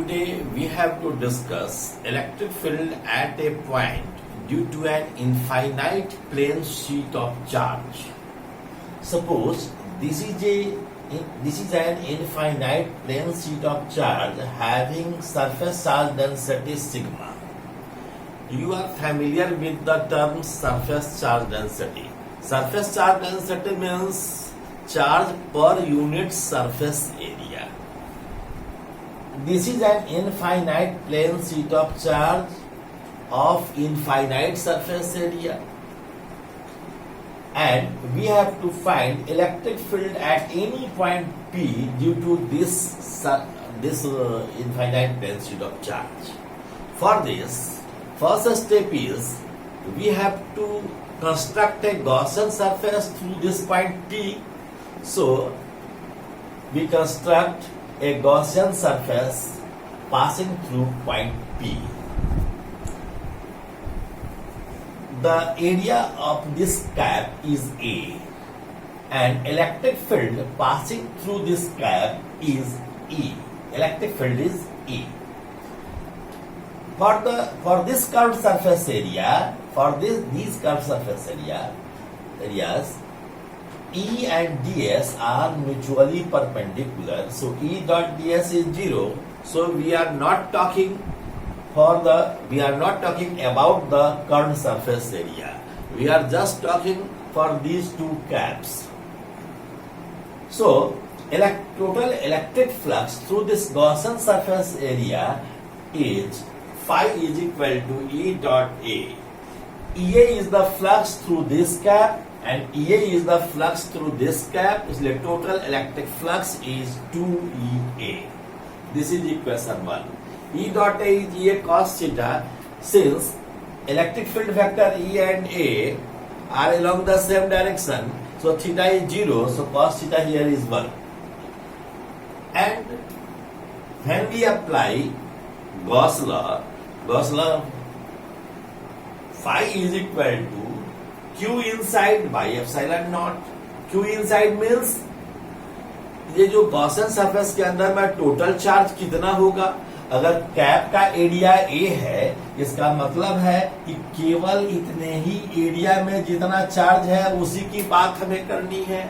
Today we have to discuss electric field at a point due to an infinite plane sheet of charge. Suppose this is an infinite plane sheet of charge having surface charge density sigma. You are familiar with the term surface charge density. Surface charge density means charge per unit surface area. This is an infinite plane sheet of charge of infinite surface area, and we have to find electric field at any point P due to this infinite plane sheet of charge. For this, first step is we have to construct a Gaussian surface through this point P. So we construct a Gaussian surface passing through point P. The area of this cap is A, and electric field passing through this cap is E. Electric field is E. For this curved surface area, these curved surface areas, E and ds are mutually perpendicular. So E dot ds is 0. So we are not talking about the curved surface area. We are just talking for these two caps. So total electric flux through this Gaussian surface area is phi is equal to E dot A. EA is the flux through this cap and EA is the flux through this cap. So the total electric flux is 2EA. This is equation 1. E dot A is EA cos theta. Since electric field vector E and A are along the same direction, so theta is 0, so cos theta here is 1. And when we apply Gauss law, phi is equal to Q inside by epsilon naught. Q inside means ये जो Gaussian surface के अंदर में total charge कितना होगा. अगर cap का area A है, इसका मतलब है कि केवल इतने ही एरिया में जितना चार्ज है उसी की बात हमें करनी है.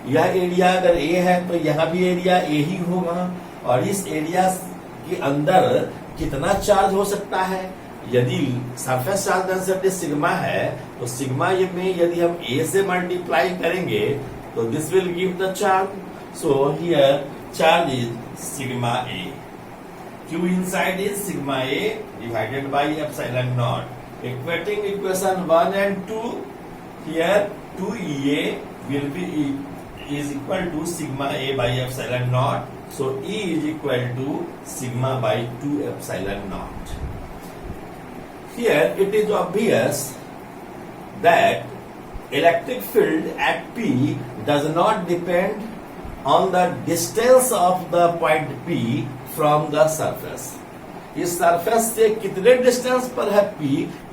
यह एरिया अगर ए है तो यहाँ भी एरिया ए ही होगा, और इस एरिया के अंदर कितना चार्ज हो सकता है. यदि सरफेस चार्ज डेंसिटी सिग्मा है तो सिग्मा में यदि हम ए से मल्टीप्लाई करेंगे तो this will give the charge. So here charge is sigma A. Q inside is sigma A divided by epsilon naught. Equating equation 1 and 2, here 2EA is equal to sigma A by epsilon naught. So E is equal to sigma by 2 epsilon naught. Here it is obvious that electric field at P does not depend on the distance of the point P from the surface. इस surface से कितने distance पर है P,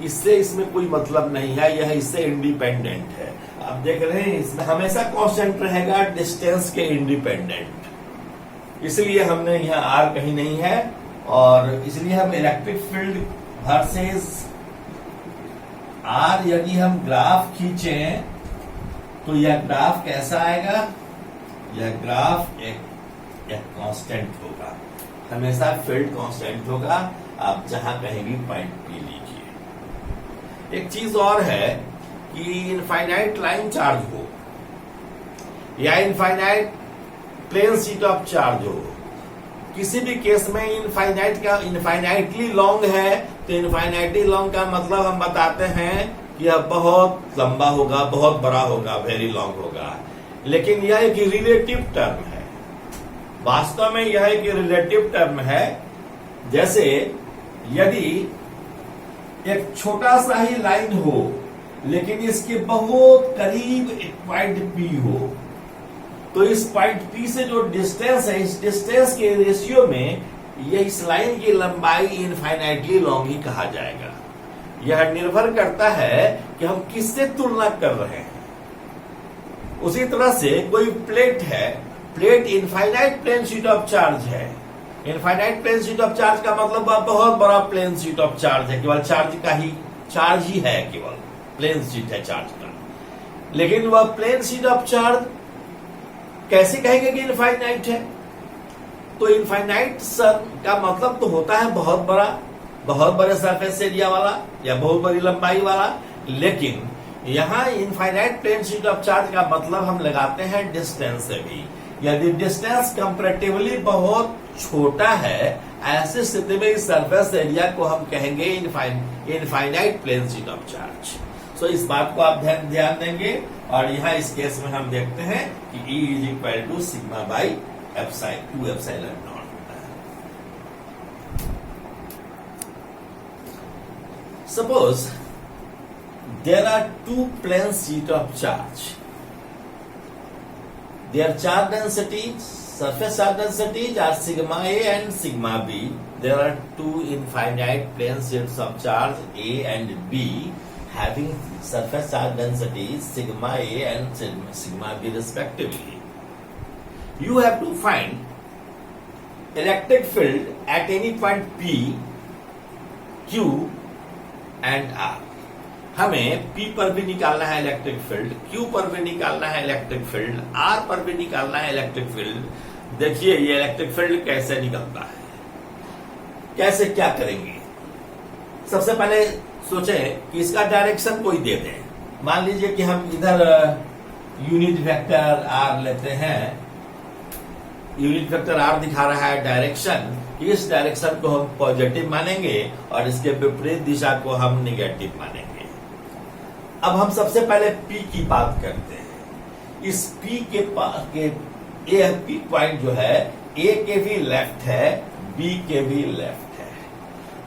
इससे इसमें कोई मतलब नहीं है. यह इससे इंडिपेंडेंट है. आप देख रहे हैं इसमें हमेशा कांस्टेंट रहेगा डिस्टेंस के इंडिपेंडेंट. इसलिए हमने यहाँ R कहीं नहीं है, और इसलिए हम इलेक्ट्रिक फील्ड वर्सेस R यदि हम ग्राफ खींचें तो यह ग्राफ कैसा आएगा. यह ग्राफ एक कांस्टेंट होगा. हमेशा फील्ड कांस्टेंट होगा. आप जहां कहीं भी पॉइंट पी लीजिए. एक चीज और है कि इनफाइनाइट लाइन चार्ज हो या infinite plane sheet of charge हो, किसी भी केस में इनफाइनाइटली लॉन्ग है तो इनफाइनाइटली लॉन्ग का मतलब हम बताते हैं कि यह बहुत लंबा होगा, बहुत बड़ा होगा, वेरी लॉन्ग होगा. लेकिन यह एक रिलेटिव टर्म है. वास्तव में यह एक रिलेटिव टर्म है. जैसे यदि एक छोटा सा ही लाइन हो लेकिन इसके बहुत करीब एक पॉइंट P हो, तो इस पॉइंट P से जो डिस्टेंस है, इस डिस्टेंस के रेशियो में यह इस लाइन की लंबाई इनफाइनाइटली लॉन्ग ही कहा जाएगा. यह निर्भर करता है कि हम किससे तुलना कर रहे हैं. उसी तरह से कोई प्लेट है, plate infinite plane sheet of charge है, infinite plane sheet of charge का मतलब बहुत बड़ा प्लेन शीट ऑफ चार्ज है, केवल चार्ज ही है, केवल प्लेन शीट है चार्ज का। लेकिन वह प्लेन शीट ऑफ चार्ज कैसे कहेंगे कि इनफाइनाइट है? तो इनफाइनाइट सर का मतलब तो होता है बहुत बड़ा, बहुत बड़े सरफेस एरिया वाला या बहुत बड़ी लंबाई वाला। लेकिन यहाँ infinite plane sheet of charge का मतलब हम लगाते हैं डिस्टेंस से भी। यदि डिस्टेंस कंपैरेटिवली बहुत छोटा है, ऐसी स्थिति में इस सरफेस एरिया को हम कहेंगे infinite plane sheet of charge. So इस बात को आप ध्यान देंगे। और यहाँ इस केस में हम देखते हैं कि E is equal to sigma by 2 epsilon naught होता है। Suppose there are two plane sheet of charge. Their charge densities, surface charge densities are sigma A and sigma B. There are two infinite plane sheets of charge A and B having surface charge densities sigma A and sigma B respectively. You have to find electric field at any point P, Q and R. हमें P पर भी निकालना है electric field, Q पर भी निकालना है electric field, R पर भी निकालना है इलेक्ट्रिक फील्ड। देखिए ये इलेक्ट्रिक फील्ड कैसे निकलता है, कैसे क्या करेंगे। सबसे पहले सोचें कि इसका डायरेक्शन कोई दे दे। मान लीजिए कि हम इधर यूनिट वेक्टर R लेते हैं, यूनिट वेक्टर R दिखा रहा है डायरेक्शन, इस डायरेक्शन को हम पॉजिटिव मानेंगे और इसके विपरीत दिशा को हम निगेटिव मानेंगे। अब हम सबसे पहले P की बात करते हैं। इस P के P पॉइंट जो है A के भी लेफ्ट है, B के भी लेफ्ट है।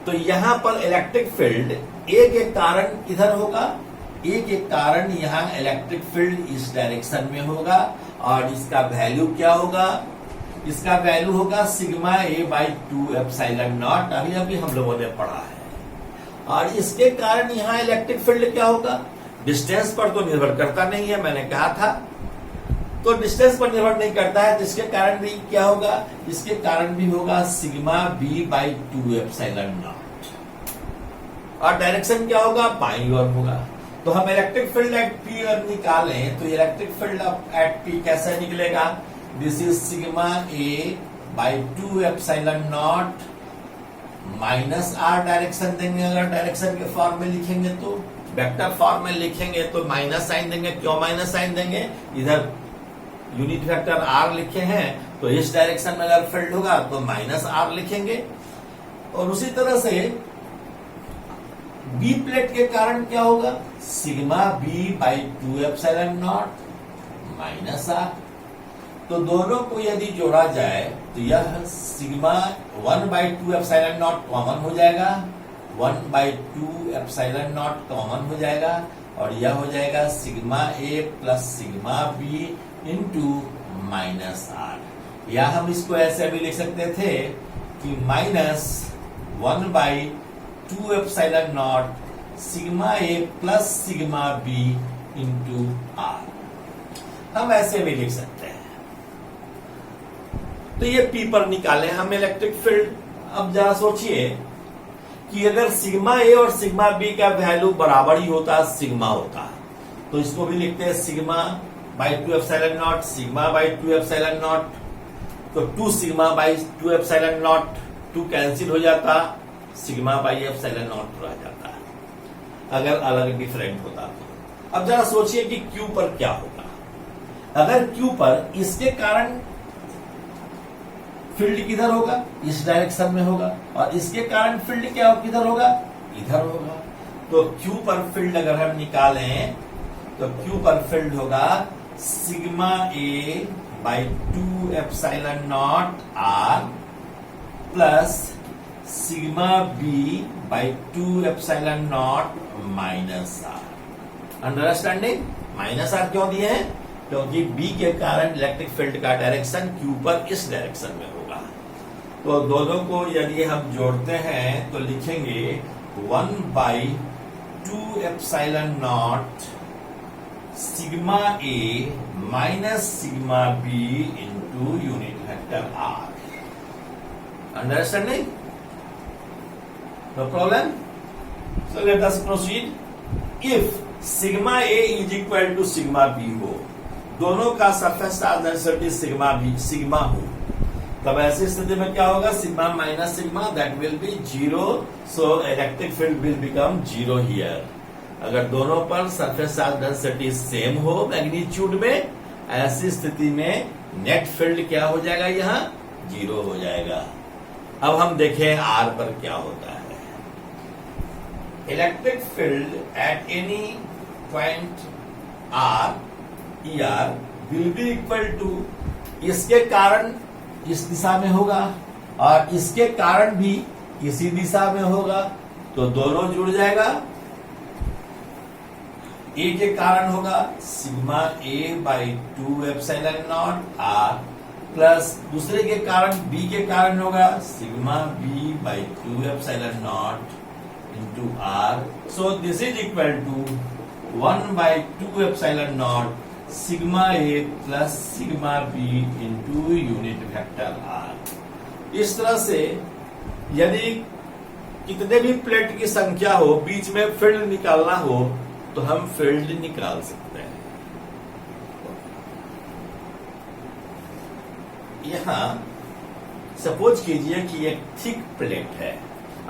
तो यहां पर इलेक्ट्रिक फील्ड A के कारण किधर होगा? A के कारण यहां इलेक्ट्रिक फील्ड इस डायरेक्शन में होगा और इसका वैल्यू क्या होगा? इसका वैल्यू होगा sigma A by 2 epsilon not. अभी हम लोगों ने पढ़ा है। और इसके कारण यहां इलेक्ट्रिक फील्ड क्या होगा? डिस्टेंस पर तो निर्भर करता नहीं है, मैंने कहा था। तो डिस्टेंस पर निर्भर नहीं करता है, तो इसके कारण भी क्या होगा? इसके कारण भी होगा sigma B by 2 epsilon not. और डायरेक्शन क्या होगा? बाईं ओर होगा। तो हम इलेक्ट्रिक फील्ड एट P और निकालें तो इलेक्ट्रिक फील्ड एट P कैसे निकलेगा? This is sigma A by 2 epsilon not minus R direction देंगे। अगर डायरेक्शन के फॉर्म में लिखेंगे तो वेक्टर फॉर्म में लिखेंगे तो माइनस साइन देंगे। क्यों माइनस साइन देंगे? इधर यूनिट वेक्टर R लिखे हैं तो इस डायरेक्शन में अगर फील्ड होगा तो माइनस R लिखेंगे। और उसी तरह से B प्लेट के कारण क्या होगा? Sigma B by 2 epsilon not minus R। तो दोनों को यदि जोड़ा जाए तो यह sigma 1 by 2 epsilon not common हो जाएगा, 1 बाई 2 एप्सिलॉन नॉट कॉमन हो जाएगा और यह हो जाएगा sigma A plus sigma B into minus R। या हम इसको ऐसे भी लिख सकते थे कि minus 1 by 2 epsilon naught sigma A plus sigma B into R। हम ऐसे भी लिख सकते हैं। तो ये P पर निकाले हम इलेक्ट्रिक फील्ड। अब जरा सोचिए कि अगर सिग्मा A और सिग्मा B का वैल्यू बराबर ही होता, सिग्मा होता, तो इसको भी लिखते हैं sigma by 2 epsilon naught, sigma by 2 epsilon not. तो 2 sigma by 2 epsilon naught 2 cancel हो जाता, सिग्मा बाई एप्सिलॉन नॉट रह जाता अगर अलग डिफरेंट होता तो। अब जरा सोचिए कि Q पर क्या होगा। अगर Q पर इसके कारण फील्ड किधर होगा? इस डायरेक्शन में होगा और इसके कारण फील्ड क्या किधर होगा? इधर होगा। तो Q पर फील्ड अगर हम निकालें तो Q पर फील्ड होगा sigma A by 2 epsilon not R plus sigma B by 2 epsilon not minus R। Understanding? Minus R क्यों दिए हैं? क्योंकि B के कारण इलेक्ट्रिक फील्ड का डायरेक्शन Q पर इस डायरेक्शन में होगा। तो दोनों को यदि हम जोड़ते हैं तो लिखेंगे 1 by 2 epsilon naught sigma A minus sigma B into unit vector R। Understanding? No problem? So let us proceed. If sigma A is equal to sigma B हो, दोनों का सरफेस चार्ज डेंसिटी सिग्मा हो, तब ऐसी स्थिति में क्या होगा? Sigma minus sigma, that will be zero. So electric field will become zero here. अगर दोनों पर सरफेस चार्ज डेंसिटी सेम हो मैग्नीट्यूड में, ऐसी स्थिति में नेट फील्ड क्या हो जाएगा? यहाँ जीरो हो जाएगा. अब हम देखें आर पर क्या होता है. Electric field at any point R E R will be equal to, इसके कारण इस दिशा में होगा और इसके कारण भी इसी दिशा में होगा, तो दोनों जुड़ जाएगा. ए के कारण होगा sigma A by 2 epsilon naught R, plus दूसरे के कारण बी के कारण होगा sigma B by 2 epsilon naught into R. So this is equal to 1 by 2 epsilon naught sigma A plus sigma B into unit vector R. इस तरह से यदि कितने भी प्लेट की संख्या हो, बीच में फील्ड निकालना हो, तो हम फील्ड निकाल सकते हैं. यहां सपोज कीजिए कि एक थिक प्लेट है.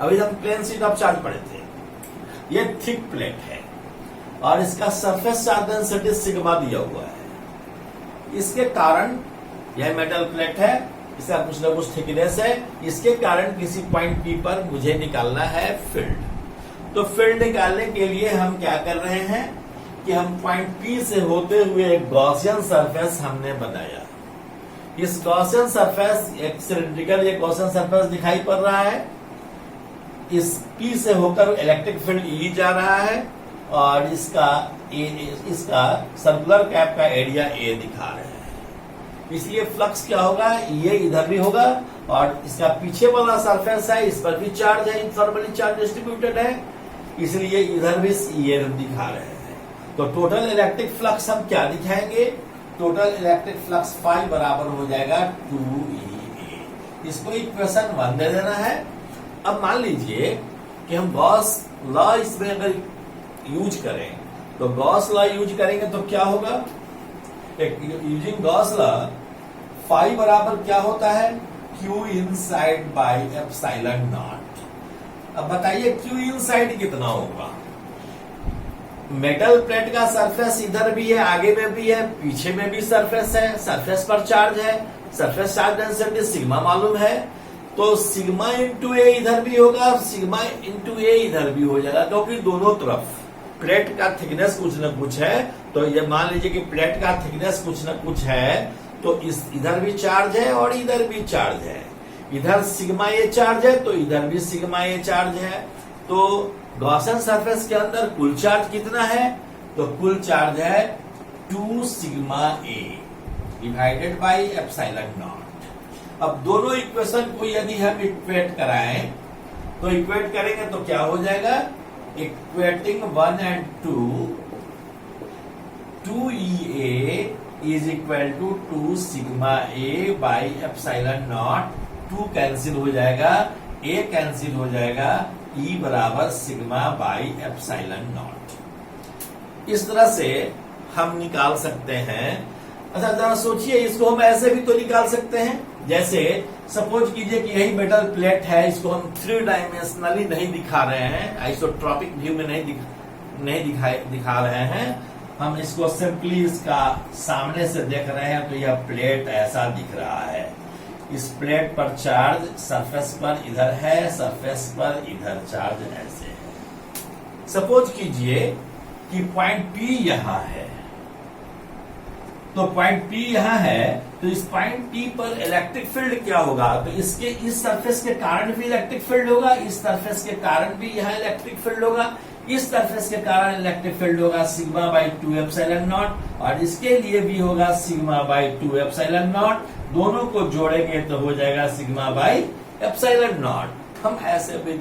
अभी हम प्लेन शीट ऑफ चार्ज पढ़े थे. ये थिक प्लेट है और इसका सरफेस चार्ज डेंसिटी सिग्मा दिया हुआ है. इसके कारण यह मेटल प्लेट है, इसका कुछ न कुछ थिकनेस है, इसके कारण किसी पॉइंट पी पर मुझे निकालना है फील्ड. तो फील्ड निकालने के लिए हम क्या कर रहे हैं कि हम पॉइंट पी से होते हुए एक गॉसियन सरफेस हमने बनाया. इस गॉसियन सरफेस एक सिलिंड्रिकल ये गॉसियन सरफेस दिखाई पड़ रहा है. इस पी से होकर इलेक्ट्रिक फील्ड ई जा रहा है और इसका सर्कुलर कैप का एरिया ए दिखा रहे हैं. इसलिए फ्लक्स क्या होगा? ये इधर भी होगा और इसका पीछे वाला सरफेस है, इस पर भी चार्ज है, इनफॉर्मली चार्ज डिस्ट्रीब्यूटेड है, इसलिए इधर भी ये दिखा रहे हैं. तो टोटल इलेक्ट्रिक फ्लक्स हम क्या दिखाएंगे? टोटल इलेक्ट्रिक फ्लक्स फाई बराबर हो जाएगा 2EA. इसको इक्वेशन 1 दे देना है. अब मान लीजिए कि हम गॉस लॉ इसमें अगर यूज करें, तो गॉस लॉ यूज करेंगे तो क्या होगा? यूजिंग गॉस लॉ फाई बराबर क्या होता है? Q inside by epsilon not. अब बताइए Q इनसाइड कितना होगा? मेटल प्लेट का सरफेस इधर भी है, आगे में भी है, पीछे में भी सरफेस है, सरफेस पर चार्ज है, सरफेस चार्ज डेंसिटी सिग्मा मालूम है, तो सिग्मा इंटू ए इधर भी होगा, सिग्मा इंटू ए इधर भी हो जाएगा, क्योंकि दोनों तरफ प्लेट का थिकनेस कुछ न कुछ है. तो ये मान लीजिए कि प्लेट का थिकनेस कुछ न कुछ है, तो इस इधर भी चार्ज है और इधर भी चार्ज है. इधर सिग्मा ए चार्ज है तो इधर भी सिग्मा ए चार्ज है. तो गॉसियन सरफेस के अंदर कुल चार्ज कितना है? तो कुल चार्ज है 2 sigma A divided by epsilon not. अब दोनों इक्वेशन को यदि हम इक्वेट कराएं, तो इक्वेट करेंगे तो क्या हो जाएगा? Equating 1 and 2EA is equal to 2 sigma A by epsilon naught. 2 cancel हो जाएगा, ए कैंसिल हो जाएगा, ई बराबर सिग्मा बाई एप्सिलॉन नॉट. इस तरह से हम निकाल सकते हैं. अच्छा जरा सोचिए, इसको हम ऐसे भी तो निकाल सकते हैं. जैसे सपोज कीजिए कि यही मेटल प्लेट है, इसको हम 3 डायमेंशनली नहीं दिखा रहे हैं, आइसोट्रॉपिक व्यू में नहीं दिखा रहे हैं. हम इसको सिंपली इसका सामने से देख रहे हैं, तो यह प्लेट ऐसा दिख रहा है. इस प्लेट पर चार्ज सरफेस पर इधर है, सरफेस पर इधर चार्ज ऐसे है. सपोज कीजिए कि पॉइंट पी यहां है, तो पॉइंट पी यहां है, तो इस पॉइंट पी पर इलेक्ट्रिक फील्ड क्या होगा? तो इसके इस सरफेस के कारण भी इलेक्ट्रिक फील्ड होगा, इस सरफेस के कारण भी यहां इलेक्ट्रिक फील्ड होगा, इस सरफेस के कारण इलेक्ट्रिक फील्ड होगा सिग्मा बाई 2 एप्सिलॉन नॉट, और इसके लिए भी होगा सिग्मा बाई 2 एप्सिलॉन नॉट. दोनों को जोड़ेंगे तो हो जाएगा सिग्मा बाई एप्सिलॉन नॉट. हम ऐसे भी